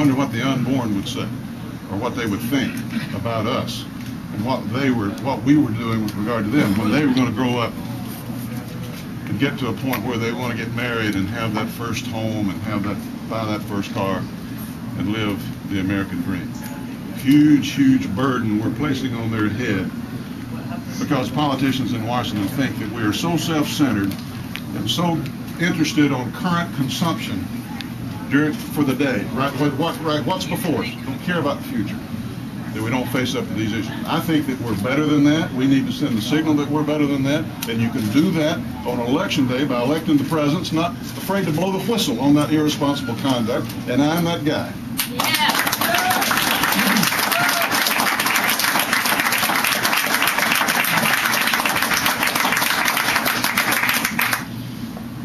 wonder what the unborn would say, or what they would think about us, and what we were doing with regard to them when they were going to grow up and get to a point where they want to get married and have that first home and buy that first car and live the American dream. Huge burden we're placing on their head because politicians in Washington think that we are so self-centered and so interested on current consumption for the day, right? What's before us? Don't care about the future. That we don't face up to these issues. I think that we're better than that. We need to send the signal that we're better than that, and you can do that on election day by electing the president, not afraid to blow the whistle on that irresponsible conduct, and I'm that guy. Yeah.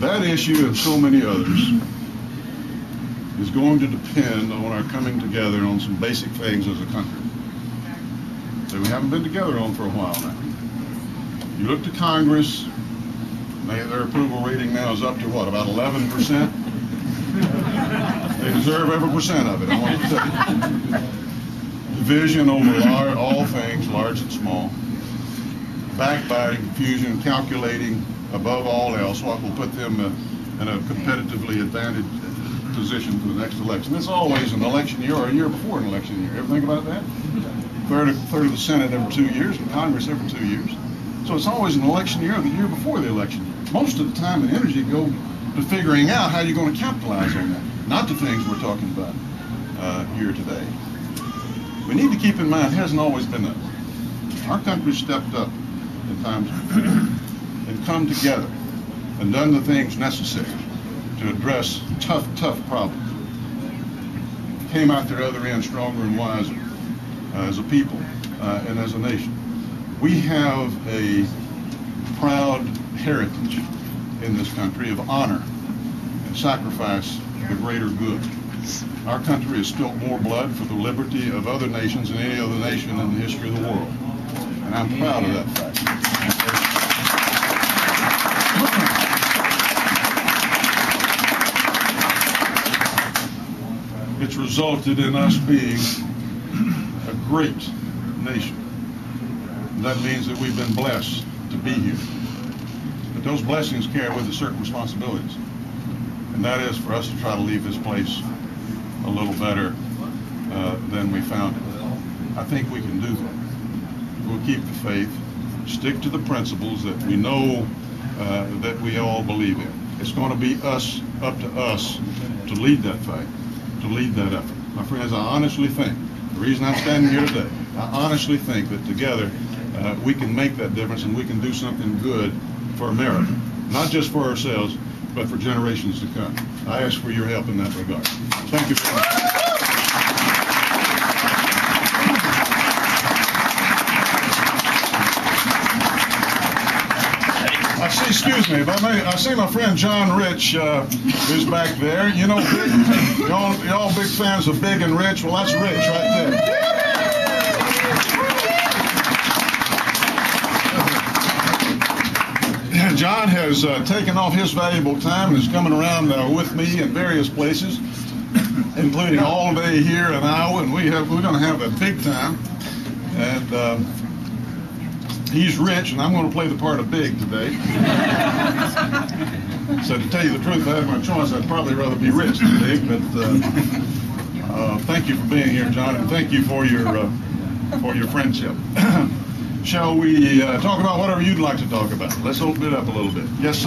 That issue and so many others is going to depend on our coming together on some basic things as a country that we haven't been together on for a while now. You look to Congress, their approval rating now is up to what, about 11%? They deserve every percent of it, I want to tell you. Division over all things, large and small. Backbiting, confusion, calculating above all else what will put them in a competitively advantaged position for the next election. It's always an election year or a year before an election year. Ever think about that? Third of the Senate every 2 years and Congress every 2 years. So it's always an election year or the year before the election year. Most of the time and energy go to figuring out how you're going to capitalize on that, not the things we're talking about here today. We need to keep in mind it hasn't always been that way. Our country stepped up in times and come together and done the things necessary to address tough problems. Came out their other end stronger and wiser as a people and as a nation. We have a proud heritage in this country of honor and sacrifice for the greater good. Our country has spilt more blood for the liberty of other nations than any other nation in the history of the world. And I'm proud of that fact. It's resulted in us being a great nation. And that means that we've been blessed to be here. But those blessings carry with us certain responsibilities. And that is for us to try to leave this place a little better than we found it. I think we can do that. We'll keep the faith, stick to the principles that we know that we all believe in. It's going to be up to us to lead that fight, to lead that effort. My friends, I honestly think, the reason I'm standing here today, I honestly think that together we can make that difference and we can do something good for America. Not just for ourselves, but for generations to come. I ask for your help in that regard. Thank you very much. Excuse me, if I may, I see my friend John Rich is back there. You know, y'all big fans of Big and Rich? Well, that's Rich right there. John has taken off his valuable time and is coming around with me in various places, including all day here in Iowa, and we're going to have a big time. And he's rich, and I'm going to play the part of Big today. So to tell you the truth, if I had my choice, I'd probably rather be rich than Big. But thank you for being here, John, and thank you for your friendship. Shall we talk about whatever you'd like to talk about? Let's open it up a little bit. Yes, sir.